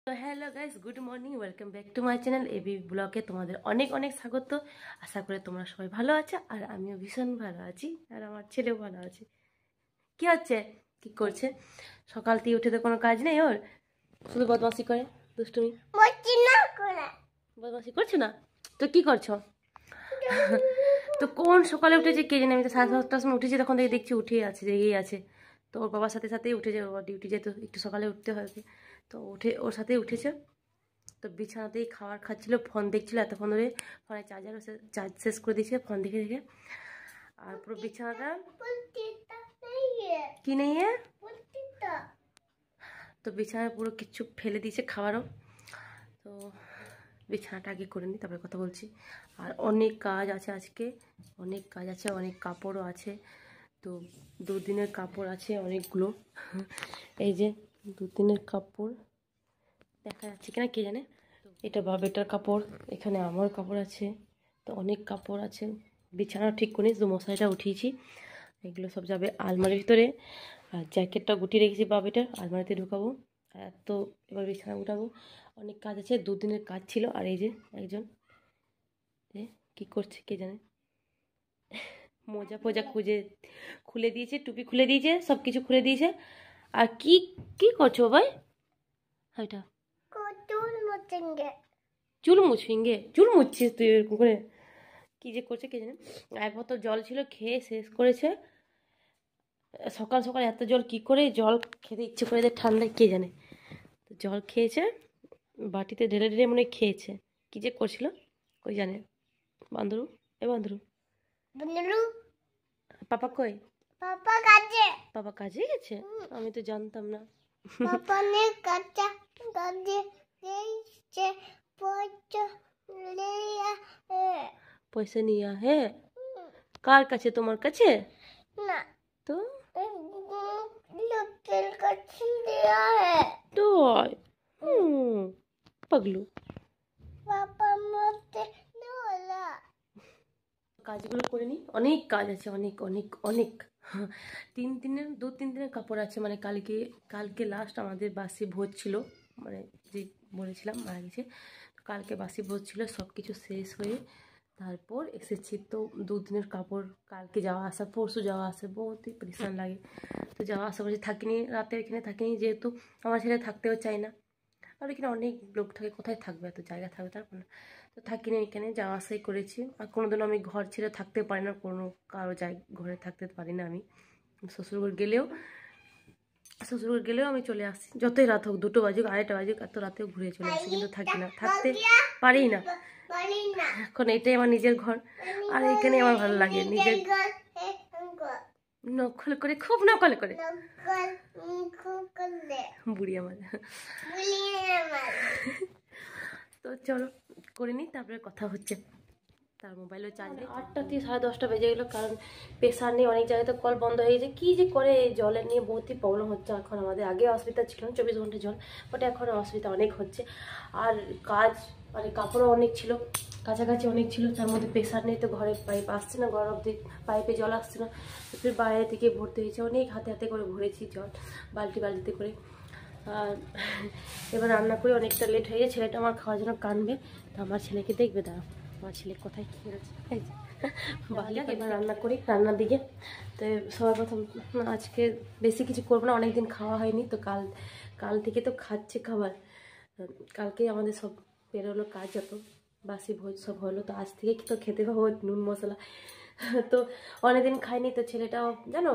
তো hello guys, good morning, welcome back to my channel AB ব্লগে। তোমাদের অনেক অনেক স্বাগত। আশা করি তোমরা সবাই ভালো আছো, আর আমিও ভীষণ ভালো আছি, আর আমার ছেলেও ভালো আছে। কি হচ্ছে, কি করছে? সকাল থেকে উঠে তো কোনো কাজ নেই ওর, শুধু বদমাশি করে, দুষ্টুমি। বদমাশি করছো না তো কি করছো? তো কোন সকালে উঠেছে কে জানে, আমি তো 7:30টার সময় উঠেছি, তখন থেকে দেখছি উঠেই আছে, জেগেই আছে। তো ওর বাবার সাথে সাথেই উঠেছে, ওর ডিউটি যেত, একটু সকালে উঠতে হবে, তো উঠে ওর সাথেই উঠেছে। তো বিছানাতেই খাবার খাচ্ছিল, ফোন দেখছিল এতক্ষণ ধরে, ফোনে চার্জ শেষ করে দিয়েছে ফোন দেখে দেখে। আর পুরো বিছানাটা কি নেই, তো বিছানায় পুরো কিচ্ছু ফেলে দিয়েছে, খাবারও। তো বিছানাটা আগে করে নিই, তারপরে কথা বলছি। আর অনেক কাজ আছে আজকে, অনেক কাজ আছে, অনেক কাপড়ও আছে। তো দুদিনের কাপড় আছে অনেকগুলো। এই যে দুদিনের কাপড় দেখা যাচ্ছে কিনা কে জানে। এটা বাবেটার কাপড়, এখানে আমার কাপড় আছে, তো অনেক কাপড় আছে। বিছানা ঠিক করে শুধু মশারিটা উঠিয়েছি, এগুলো সব যাবে আলমারির ভিতরে। আর জ্যাকেটটা গুটিয়ে রেখেছি বাবেটার, আলমারিতে ঢুকাবো। আর তো এবার বিছানা উঠাবো, অনেক কাজ আছে, দুদিনের কাজ ছিল। আর এই যে একজন কি করছে কে জানে, মোজা ফোজা খুলে দিয়েছে, টুপি খুলে দিয়েছে, সব কিছু খুলে দিয়েছে। আর কি কি করছো ভাই? এটা চুল মুছবিঙ্গে, চুল মুছছিস তুই এরকম করে? কি যে করছে কে জানে। এক বোতল জল ছিল, খেয়ে শেষ করেছে। সকাল সকাল এত জল কি করে, জল খেতে ইচ্ছে করে দেয় ঠান্ডায় কে জানে। তো জল খেয়েছে, বাটিতে ঢেলে ঢেলে মনে খেয়েছে। কি যে করছিল কই জানে। বান্দরু, এ বান্দরু, পাপা কই? পাপা কাজে গেছে, আমি তো জানতাম না। পয়সা নিয়ে হে? কার কাছে, তোমার কাছে না তো? পাগলু, কাজগুলো করে নি, অনেক কাজ আছে, অনেক অনেক অনেক। 2-3 দিনের কাপড় আছে, মানে কালকে লাস্ট আমাদের বাসি ভোজ ছিল, মানে যে বলেছিলাম মারা গেছে, কালকে বাসি ভোজ ছিল, সব কিছু শেষ হয়ে তারপর এসেছি। তো 2 দিনের কাপড়, কালকে যাওয়া আসা, পরশু যাওয়া আসা, বহুতই পরিশ্রম লাগে। তো যাওয়া আসা করছি, থাকিনি রাতে, এখানে থাকিনি, যেহেতু আমার ছেলে থাকতেও চায় না। আর এখানে অনেক লোক থাকে, কোথায় থাকবে, এত জায়গা থাকবে তারপর না। তো থাকিনি, এখানে যাওয়া আসাই করেছি। আর কোনোদিনও আমি ঘর ছেড়ে থাকতে পারি না, কোনো কারো ঘরে থাকতে পারি না আমি। শ্বশুরঘর গেলেও আমি চলে আসি, যতই রাত হোক, 2টো বাজুক, 2:30 বাজুক, এত রাতেও ঘুরে চলে আসি, কিন্তু থাকি না, থাকতে পারি না। এখন এটাই আমার নিজের ঘর, আর এখানে আমার ভালো লাগে। নিজের নকল করে, খুব নকল করে, বুড়ি আমার। তো চলো করে নিই, তারপরে কথা হচ্ছে। তার মোবাইলও চার্জ নেই, 8টা থেকে 10:30 বেজে গেলো, কারণ প্রেশার নেই, অনেক জায়গায় তো কল বন্ধ হয়ে গেছে। কী যে করে, এই জলের নিয়ে বহুতই প্রবলেম হচ্ছে এখন আমাদের। আগে অসুবিধা ছিল 24 ঘন্টা জল, বাট এখন অসুবিধা অনেক হচ্ছে। আর কাজ, মানে কাপড়ও অনেক ছিল, কাছাকাছি অনেক ছিল, তার মধ্যে প্রেশার নেই, তো ঘরে পাইপ আসছে না, ঘর অব্দি পাইপে জল আসছে না, ফির বাইরে থেকে ভরতে হয়েছে, অনেক হাতে হাতে করে ভরেছি জল, বালতিতে করে। আর এবার রান্না করে অনেকটা লেট হয়ে গেছে, ছেলেটা আমার খাওয়ার জন্য কানবে, তো আমার ছেলেকে দেখবে, দাঁড়া, আমার ছেলে কোথায় কী করেছে। এবার রান্না করি, রান্নার দিকে। তো সবার প্রথম আজকে বেশি কিছু করবো না, অনেকদিন খাওয়া হয়নি, তো কাল থেকে তো খাচ্ছে খাবার। কালকে আমাদের সব বেরোলো কাজ, যত বাসি ভোজ সব হলো, তো আজ থেকে তো খেতে পাবো নুন মশলা। তো অনেকদিন খাইনি, তো ছেলেটাও জানো,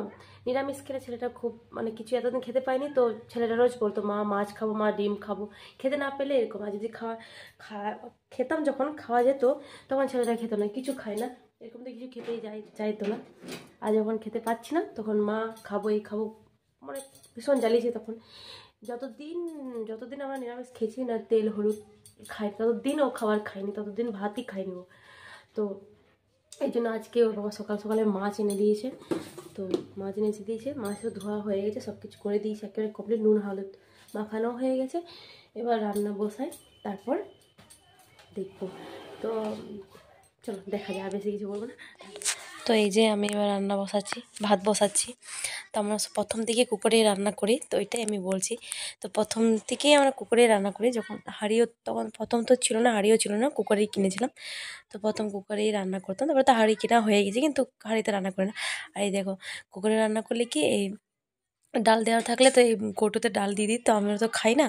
নিরামিষ খেলে ছেলেটা খুব, মানে কিছু এতদিন খেতে পায়নি, তো ছেলেটা রোজ বলতো মা মাছ খাবো, মা ডিম খাবো, খেতে না পেলে এরকম। আর যদি খেতাম, যখন খাওয়া যেত, তখন ছেলেটা খেতো না, কিছু খায় না, এরকম তো কিছু খেতেই চাইতো না। আর যখন খেতে পাচ্ছি না, তখন মা খাবো, এই খাবো, মানে ভীষণ জ্বালিয়েছে তখন। যতদিন আমরা নিরামিষ খেয়েছি না, তেল হলুদ খাই, ততদিন ও খাবার খায়নি, ততদিন ভাতই খায়নি ও। তো এই জন্য আজকে ওর বাবা সকাল সকালে মাছ এনে দিয়েছে, তো মাছ এনে দিয়েছে, মাছও ধোয়া হয়ে গেছে, সব কিছু করে দিয়েছে, একেবারে কমপ্লিট, নুন হলুদ মাখানো হয়ে গেছে। এবার রান্না বসাই, তারপর দেখবো। তো চলো দেখা যায়, আর বেশি কিছু বলবো না। তো এই যে আমি এবার রান্না বসাচ্ছি, ভাত বসাচ্ছি। তো আমরা প্রথম দিকে কুকারেই রান্না করি, তো এটাই আমি বলছি। তো প্রথম থেকেই আমরা কুকারেই রান্না করি। যখন হাঁড়িও, তখন প্রথম তো ছিল না, হাঁড়িও ছিল না, কুকারেই কিনেছিলাম। তো প্রথম কুকারেই রান্না করতাম, তারপরে তো হাঁড়ি কেনা হয়ে গেছে, কিন্তু হাঁড়িতে রান্না করি না। আর এই দেখো, কুকারে রান্না করলে কি, এই ডাল দেওয়া থাকলে তো এই কৌটোতে ডাল দিয়ে দিই। তো আমরা তো খাই না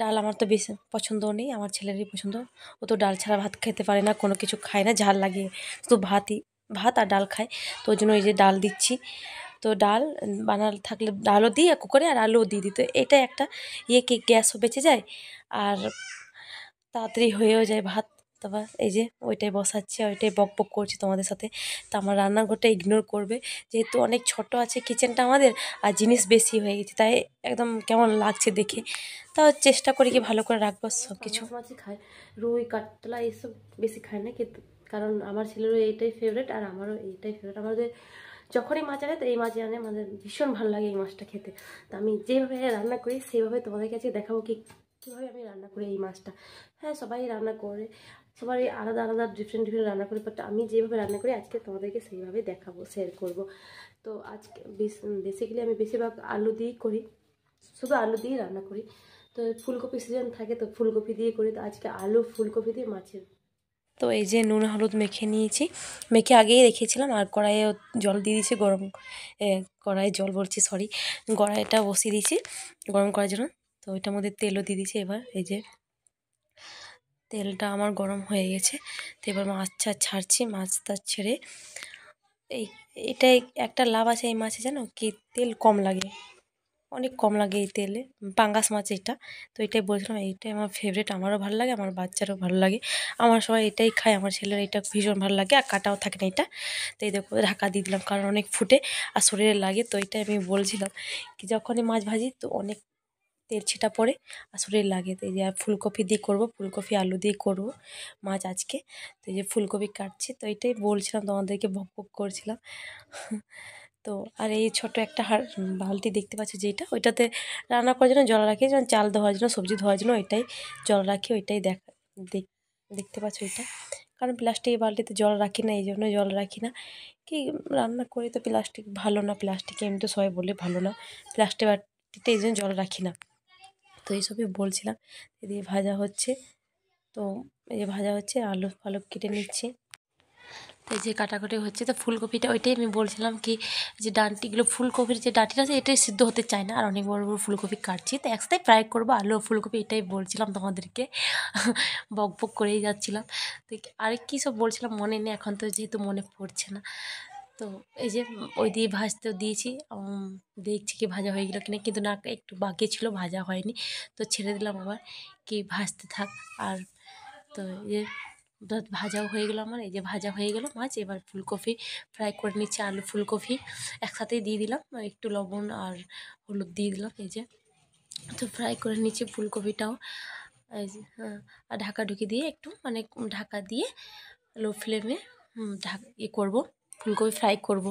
ডাল, আমার তো বেশি পছন্দও নেই, আমার ছেলেরই পছন্দ। ও তো ডাল ছাড়া ভাত খেতে পারে না, কোনো কিছু খায় না, ঝাল লাগিয়ে শুধু ভাত আর ডাল খায়। তো ওই জন্য এই যে ডাল দিচ্ছি। তো ডাল বানাল থাকলে ডালও দিই আর কুকারে, আর আলুও দিয়ে দিই। তো এটা একটা কি গ্যাসও বেঁচে যায় আর তাড়াতাড়ি হয়েও যায় ভাত। তারপর এই যে ওইটাই বসাচ্ছি, ওইটাই বক বক করছি তোমাদের সাথে। তো আমার রান্নাঘরটা ইগনোর করবে, যেহেতু অনেক ছোট আছে কিচেনটা আমাদের, আর জিনিস বেশি হয়ে গেছে, তাই একদম কেমন লাগছে দেখে। তাও চেষ্টা করি কি ভালো করে রাখবো সব কিছু। মাছই খায়, রুই কাতলা এইসব বেশি খায় না, কিন্তু কারণ আমার ছেলেরও এইটাই ফেভারিট আর আমারও এইটাই ফেভারিট। আমাদের যখনই মাছ আনে তো এই মাছই আনে, আমাদের ভীষণ ভালো লাগে এই মাছটা খেতে। তো আমি যেভাবে রান্না করি সেইভাবে তোমাদের কাছে দেখাবো কীভাবে আমি রান্না করি এই মাছটা। হ্যাঁ, সবাই রান্না করে, সবাই আলাদা আলাদা ডিফারেন্ট রান্না করি, বাট আমি যেভাবে রান্না করি আজকে তোমাদেরকে সেইভাবে দেখাবো, শেয়ার করব। তো আজকে বেসিক্যালি আমি বেশিরভাগ আলু দিয়েই করি, শুধু আলু দিয়েই রান্না করি। তো ফুলকপি সিজন থাকে তো ফুলকপি দিয়ে করি, তো আজকে আলু ফুলকপি দিয়ে মাছের। তো এই যে নুন হলুদ মেখে নিয়েছি, মেখে আগেই রেখেছিলাম, আর কড়াইয়ে জল দিয়ে দিয়েছি গরম, কড়াইয়ে জল বলছি সরি, কড়াইটা বসিয়ে দিয়েছি গরম করার জন্য। তো ওইটার মধ্যে তেলও দিয়ে দিয়েছি। এবার এই যে তেলটা আমার গরম হয়ে গেছে, তো এবার মাছটা ছাড়ছি। মাছটা ছেড়ে এটাই একটা লাভ আছে এই মাছে, জানো কি, তেল কম লাগে, অনেক কম লাগে এই তেলে, পাঙ্গাস মাছ এটা। তো এটাই বলছিলাম, এইটাই আমার ফেভারিট, আমারও ভালো লাগে, আমার বাচ্চারও ভালো লাগে, আমার সবাই এটাই খায়, আমার ছেলের এটা ভীষণ ভালো লাগে, আর কাটাও থাকে না এটা। তো এই দেখো ঢাকা দিয়ে দিলাম, কারণ অনেক ফুটে আর শরীরে লাগে। তো এটাই আমি বলছিলাম কি, যখনই মাছ ভাজি তো অনেক তেল ছিটা পড়ে আর শরীরে লাগে। তো এই যে আর ফুলকপি দিয়ে করবো, ফুলকপি আলু দিয়ে করবো মাছ আজকে। তো এই যে ফুলকপি কাটছি, তো এটাই বলছিলাম তোমাদেরকে, ভক ভক করছিলাম। তো আর এই ছোট একটা বালতি দেখতে পাচ্ছি যেটা, ওইটাতে রান্না করার জন্য জল রাখি, যেমন চাল ধোয়ার জন্য, সবজি ধোয়ার জন্য ওইটাই জল রাখি, ওইটাই দেখতে পাচ্ছ ওইটা। কারণ প্লাস্টিক বালতিতে জল রাখি না, এই জন্য জল রাখি না, কি রান্না করি তো প্লাস্টিক ভালো না, প্লাস্টিক এমনি তো সবাই বলে ভালো না, প্লাস্টিক বালতিতে এই জন্য জল রাখি না। তো এইসবই বলছিলাম। এদিকে ভাজা হচ্ছে, তো এই যে ভাজা হচ্ছে, আলু ফালু কেটে নিচ্ছি। তো এই যে কাটাকুটি হচ্ছে, তো ফুলকপিটা ওইটাই আমি বলছিলাম কি, যে ডাঁটিগুলো, ফুলকপির যে ডাঁটিটা আছে এটাই সিদ্ধ হতে চায় না, আর অনেক বড় বড় ফুলকপি কাটছি, তো একসাথে ফ্রাই করবো আলু ফুলকপি, এটাই বলছিলাম তোমাদেরকে। বক বক করেই যাচ্ছিলাম। তো আর কী সব বলছিলাম মনে নেই এখন, তো যেহেতু মনে পড়ছে না। তো এই যে ওই দিয়ে ভাজতেও দিয়েছি, দেখছি কি ভাজা হয়ে গেলো কিনা, কিন্তু না, একটু বাকি ছিল, ভাজা হয়নি। তো ছেড়ে দিলাম আবার, কি ভাজতে থাক। আর তো এই যে ভাজাও হয়ে গেলো আমার, এই যে ভাজা হয়ে গেলো মাছ। এবার ফুলকপি ফ্রাই করে নিচ্ছি, আলু ফুলকপি একসাথেই দিয়ে দিলাম, একটু লবণ আর হলুদ দিয়ে দিলাম। এই যে তো ফ্রাই করে নিচ্ছি ফুলকপিটাও, এই যে আর ঢাকা ঢুকি দিয়ে একটু, মানে ঢাকা দিয়ে লো ফ্লেমে করবো, ফুলকপি ফ্রাই করব।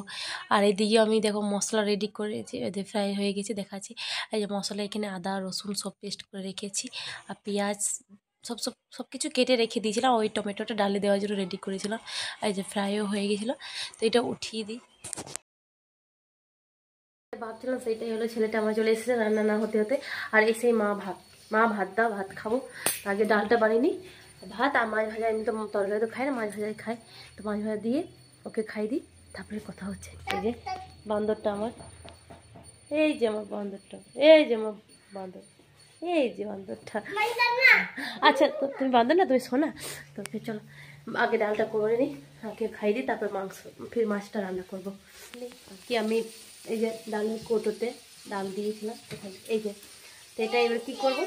আর এদিকে আমি দেখো মশলা রেডি করেছি, এদের ফ্রাই হয়ে গেছে দেখাচ্ছি। এই যে মশলা, এখানে আদা রসুন সব পেস্ট করে রেখেছি, আর পেঁয়াজ সব কিছু কেটে রেখে দিয়েছিলাম, ওই টমেটোটা ডালে দেওয়ার জন্য রেডি করেছিলাম। এই যে ফ্রাইও হয়ে গেছিলো, তো এটা উঠিয়ে দিই। ভাবছিলাম সেইটাই হলো, ছেলেটা আমার চলে এসেছে রান্না না হতে হতে, আর এসেই মা ভাত দাও, ভাত খাবো। আগে ডালটা বানিয়ে নিই, ভাত আর মাছ ভাজা, এমনি তো তরকারি তো খাই না, মাছ ভাজাই খাই। তো মাছ ভাজা দিয়ে ওকে খাই দিই, তারপরে কথা হচ্ছে। এই যে বান্দরটা আমার, এই যে আমার বান্দরটা, এই যে আমার বান্দর, এই যে বান্দরটা। আচ্ছা, তো তুমি বান্দর না, তুমি শোনা। তো চলো আগে ডালটা করে নিই, আগে খাই দিই, তারপর ফির মাছটা রান্না করবো। কি আমি এই যে ডালের কৌটোতে ডাল দিয়েছিলাম, এই যে, তো এটা এবার কী করবো,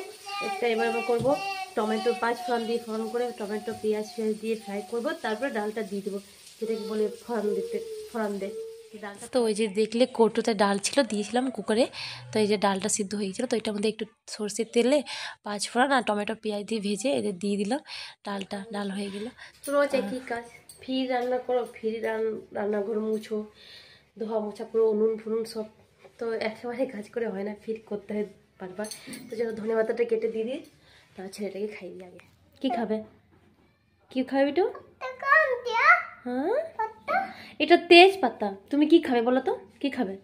এটা এবার আমরা করবো টমেটো 5 ফোড়ন দিয়ে, ফোড়ন করে টমেটো পেঁয়াজ দিয়ে ফ্রাই করবো, তারপরে ডালটা দিয়ে দেবো, যেটাকে বলে ফোড়ন দে ডালটা। তো ওই যে দেখলে কৌটোতে ডাল ছিল, দিয়েছিলাম কুকারে। তো এই যে ডালটা সিদ্ধ হয়ে গেছিলো, তো এটার মধ্যে একটু সর্ষের তেলে 5 ফোড়ন আর টমেটো পেঁয়াজ দিয়ে ভেজে এদের দিয়ে দিলাম, ডাল হয়ে গেলো। তো রোজ একই কাজ, ফির রান্না করো, ফির রান্নাঘর মুছো, ধোয়া মোছা পুরো উনুন ফুনুন সব, তো একেবারে কাজ করে হয় না, ফির করতে হয় বারবার। তো চলো ধনে পাতাটা কেটে দিয়ে দিই, তার ছেলেটাকে খাই দিই আগে। কি খাবে, কি খাবে একটু? হ্যাঁ এটা তেজপাতা। তুমি কি খাবে বলো তো, কি খাবে?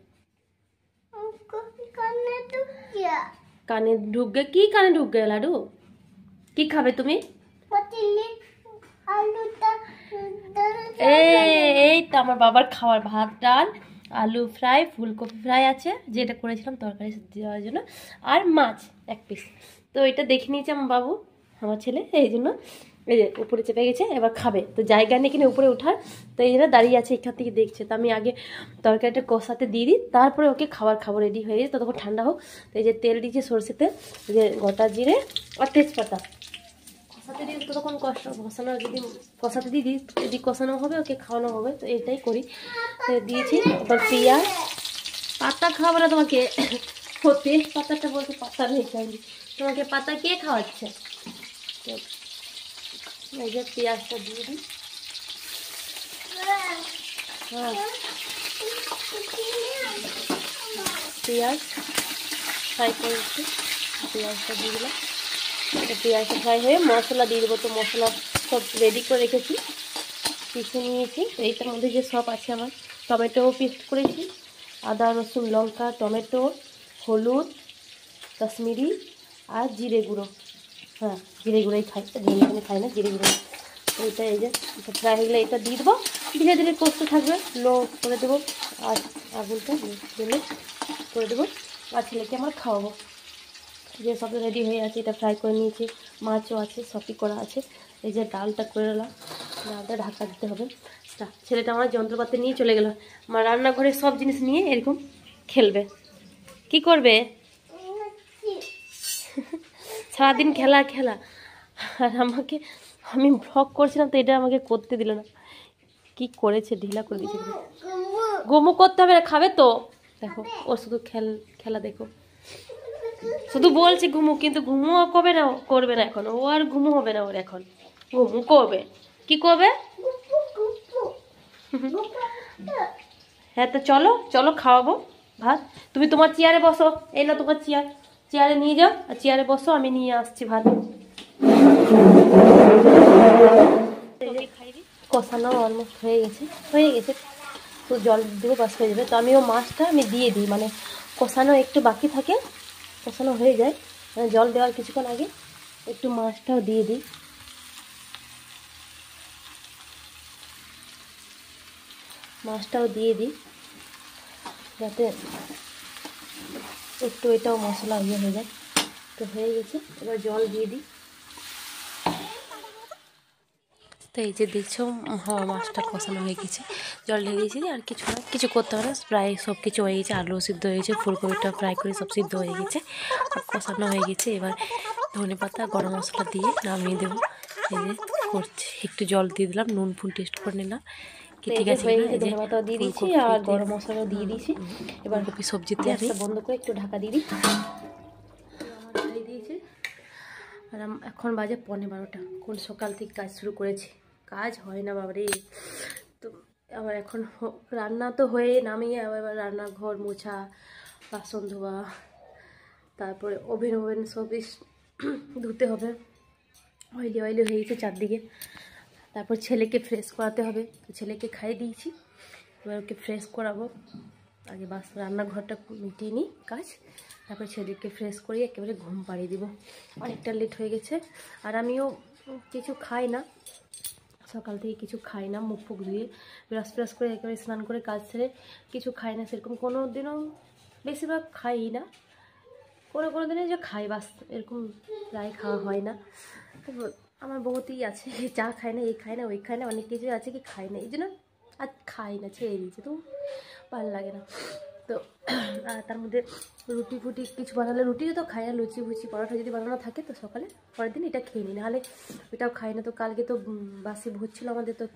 কানে ঢুকবে? কি কানে ঢুকবে লাডু? কি খাবে তুমি? এই তো আমার বাবার খাওয়ার, ভাত ডাল আলু ফ্রাই ফুলকপি ফ্রাই আছে যেটা করেছিলাম তরকারি দেওয়ার জন্য, আর মাছ 1 পিস। তো এটা দেখে নিয়েছে আমার বাবু, আমার ছেলে, এই জন্য এই যে উপরে চেপে গেছে, এবার খাবে। তো জায়গা নেই কিনে উপরে উঠার, তো এই জন্য দাঁড়িয়ে আছে এখান থেকে দেখছে। তো আমি আগে তরকারিটা কষাতে দিয়ে দিই, তারপরে ওকে খাবার রেডি হয়ে গেছে, ততক্ষণ ঠান্ডা হোক। তো এই যে তেল দিয়েছি সরষে তেল, এই যে গোটা জিরে আর তেজপাতা কষাতে দিই, ততক্ষণ কষানো, যদি কষাতে দিয়ে দিই, যদি কষানো হবে ওকে খাওয়ানো হবে, তো এটাই করি। তো দিয়েছি এবার পেঁয়াজ, পাতা খাওয়াবো না তোমাকে, ও তেজপাতাটা বলতে পাতা নেই চাইনি, তোমাকে পাতা কে খাওয়াচ্ছে? তো এই যে পেঁয়াজটা দিয়ে দিই। হ্যাঁ, পেঁয়াজ ফ্রাই করেছি, পেঁয়াজটা দিয়ে দিলাম। পেঁয়াজটা ফ্রাই হয়ে মশলা দিয়ে দেবো। তো মশলা সব রেডি করে রেখেছি, পিষে নিয়েছি। এইটার মধ্যে যে সব আছে আমার, টমেটো পেস্ট করেছি, আদা রসুন লঙ্কা টমেটো হলুদ কাশ্মীরি আর জিরে গুঁড়ো। হ্যাঁ, জিরে গুঁড়োই খাই, ধনে খাই না, জিরে গুঁড়ো। এইটা এই যে ফ্রাই হয়ে গেলে এটা দিয়ে দেবো, ধীরে ধীরে কষতে থাকবে, লো করে দেবো, আর আগুনটা দিলে করে দেবো, আর ছেলেকে আমার খাওয়াবো। যে সব রেডি হয়ে আছে, এটা ফ্রাই করে নিয়েছি, মাছও আছে, সবই করা আছে। এই যে ডালটা করে নিলাম, ডালটা ঢাকা দিতে হবে। ছেলেটা আমার যন্ত্রপাতি নিয়ে চলে গেল, আমার রান্নাঘরে সব জিনিস নিয়ে এরকম খেলবে। কি করবে? সারাদিন খেলা খেলা। আর আমাকে, আমি ভ্লগ করছিলাম তো এটা আমাকে করতে দিল না, কি করেছে, ঢিলা করে দিয়েছে। ঘুমু করতে হবে না, খাবে তো। দেখো ও শুধু খেলা দেখো, শুধু বলছে ঘুমু, কিন্তু ঘুমু করবে না, করবে না এখন, ও আর ঘুমু হবে না ওর, এখন ঘুমু করবে। কি করবে? হ্যাঁ, তো চলো চলো খাওয়াবো ভাত। তুমি তোমার চেয়ারে বসো, এই না তোমার চেয়ারে নিয়ে যাও, আর চেয়ারে বসো, আমি নিয়ে আসছি ভাত। কষানো অলমোস্ট হয়ে গেছে, তো জল দেবো, বাস হয়ে যাবে। তো আমিও মাছটা আমি দিয়ে দিই, মানে কষানো একটু বাকি থাকে, কষানো হয়ে যায়, মানে জল দেওয়ার কিছুক্ষণ আগে একটু মাছটাও দিয়ে দিই। মাছটাও দিয়ে দিই যাতে একটু এটাও মশলা হয়ে যায়। তো হয়ে গেছে, এবার জল দিয়ে দিই। তো এই যে দেখছো, মাছটা কষানো হয়ে গেছে, জল ঢেলে দিয়েছি, আর কিছু না, কিছু করতে হবে না, প্রায় সব কিছু হয়ে গেছে। আলু সিদ্ধ হয়ে গেছে, ফুলকপিটা ফ্রাই করে সব সিদ্ধ হয়ে গেছে, কষানো হয়ে গেছে। এবার ধনে পাতা গরম মশলা দিয়ে নামিয়ে দেবো। এই যে করছি, একটু জল দিয়ে দিলাম, নুন ফুল টেস্ট করে নিলাম কি ঠিক আছে। ধনে পাতা দিয়ে দিয়েছি আর গরম মশলাও দিয়ে দিয়েছি। এবার কপি সবজিতে গ্যাসটা বন্ধ করে একটু ঢাকা দিয়ে দিই। দিয়ে দিয়েছি, আর এখন বাজে 11:15। কোন সকাল থেকে কাজ শুরু করেছি, কাজ হয় না বাবারে। তো আবার এখন রান্না তো হয়ে নামিয়ে আবার রান্নাঘর মোছা, বাসন ধোয়া, তারপরে ওভেন সব ধুতে হবে, অয়েলি হয়ে গেছে চারদিকে। তারপর ছেলেকে ফ্রেশ করাতে হবে, তো ছেলেকে খাইয়ে দিয়েছি, এবার ওকে ফ্রেশ করাবো। আগে রান্নাঘরটা মিটিয়ে নিই কাজ, তারপর ছেলেকে ফ্রেশ করিয়ে একেবারে ঘুম পাড়িয়ে দিব। অনেকটা লেট হয়ে গেছে, আর আমিও কিছু খাই না, সকাল থেকে কিছু খাই না, মুখ ফুক ধুয়ে ব্রাশ করে একেবারে স্নান করে কাজ সেরে কিছু খাই না সেরকম, কোনো দিনও বেশিরভাগ খাই না, কোনো দিনে যে খাই বাস, এরকম প্রায় খাওয়া হয় না। আমার বহুতই আছে, চা খায় না, এই খায় না, ওই খায় না, অনেক কিছু আছে কি খাই না, এই জন্য আর খাই না, ছেড়ে দিয়েছে, তো ভালো লাগে না। তো তার মধ্যে রুটি ফুটি কিছু বানালে, রুটিও তো খাই না, লুচি ফুচি পরোটা যদি বানানো থাকে তো সকালে পরের দিন এটা খেয়ে নিই, নাহলে ওইটাও খাই না। তো কালকে তো বাসি ভোজ ছিল আমাদের, তো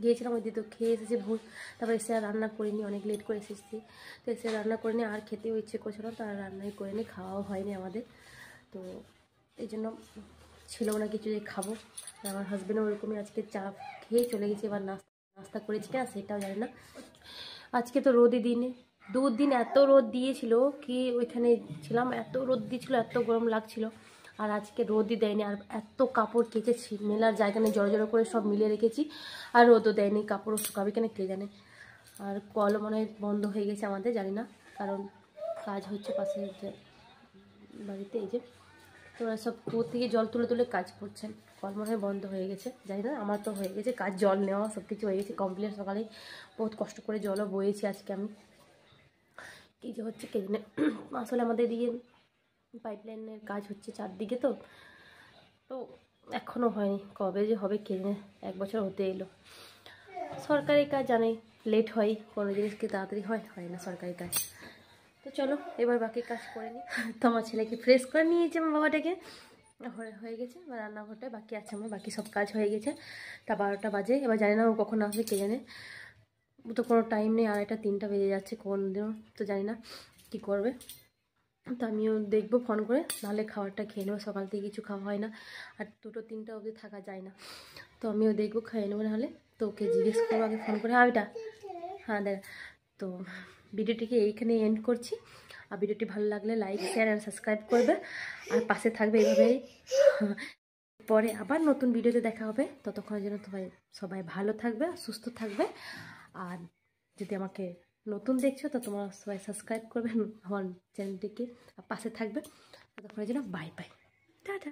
গিয়েছিলাম ওই দিয়ে, তো খেয়ে এসেছি ভোজ, তারপর এসে আর রান্না করিনি, অনেক লেট করে এসেছি, তো এসে রান্না করিনি, আর খেতেও ইচ্ছে করছিল, তো আর রান্নাই করিনি, খাওয়াও হয়নি আমাদের। তো এই জন্য ছিল না কিছু যে খাবো। আমার হাজব্যান্ডও ওরকমই আজকে চা খেয়ে চলে গেছে, এবার নাস্তা করেছি কিনা সেটাও জানি না। আজকে তো রোদই দিনে, 2 দিন এত রোদ দিয়েছিল কি, ওইখানে ছিলাম, এত রোদ দিয়েছিল, এত গরম লাগছিল, আর আজকে রোদই দেয়নি। আর এত কাপড় কেচেছি, মেলার জায়গা নেই, জড়ো জড়ো করে সব মিলিয়ে রেখেছি। আর রোদও দেয়নি, কাপড়ও শুকাবে কেন কে জানে। আর কলও মনে হয় বন্ধ হয়ে গেছে আমাদের, জানি না, কারণ কাজ হচ্ছে পাশে যে বাড়িতে। এই যে তোরা সব কুয়ো থেকে জল তুলে তুলে কাজ করছেন, কল মনে হয় বন্ধ হয়ে গেছে, জানি না। আমার তো হয়ে গেছে কাজ, জল নেওয়া সব কিছু হয়ে গেছে কমপ্লিট। সকালে বহুত কষ্ট করে জলও বয়েছি আজকে আমি। কী যে হচ্ছে কে জানে। আসলে আমাদের দিকে পাইপলাইনের কাজ হচ্ছে চারদিকে, তো এখনও হয়নি, কবে যে হবে কে জানে। 1 বছর হতে এলো। সরকারি কাজ জানে লেট হয়, কোনো জিনিস কি তাড়াতাড়ি হয় না সরকারি কাজ। তো চলো এবার বাকি কাজ করে নিই। তো আমার ছেলেকে ফ্রেশ করে নিয়েছি আমার বাবাটাকে, হয়ে গেছে। এবার রান্নাঘরটায় বাকি আছে, আমার বাকি সব কাজ হয়ে গেছে। তা 12টা বাজে, এবার জানি না ও কখন আসবে কে জানে। তো কোনো টাইম নেই, 2টা 3টা বেজে যাচ্ছে কোন দিনও, তো জানি না কী করবে। তো আমিও দেখবো ফোন করে, নাহলে খাবারটা খেয়ে নেবো। সকাল থেকে কিছু খাওয়া হয় না, আর 2টো 3টা অবধি থাকা যায় না। তো আমিও দেখবো, খেয়ে নেবো। নাহলে তো ওকে জিজ্ঞেস করবো আগে ফোন করে। হ্যাঁ ওইটা, হ্যাঁ দেখ। তো ভিডিওটিকে এইখানে এন্ড করছি। আর ভিডিওটি ভালো লাগলে লাইক, শেয়ার আর সাবস্ক্রাইব করবে, আর পাশে থাকবে এইভাবেই। পরে আবার নতুন ভিডিওতে দেখা হবে। ততক্ষণের জন্য সবাই ভালো থাকবে, সুস্থ থাকবে। আর যদি আমাকে নতুন দেখছো তো তোমরা সবাই সাবস্ক্রাইব করবে আমার চ্যানেলটিকে, আর পাশে থাকবে। ততক্ষণের জন্য বাই বাই, টাটা।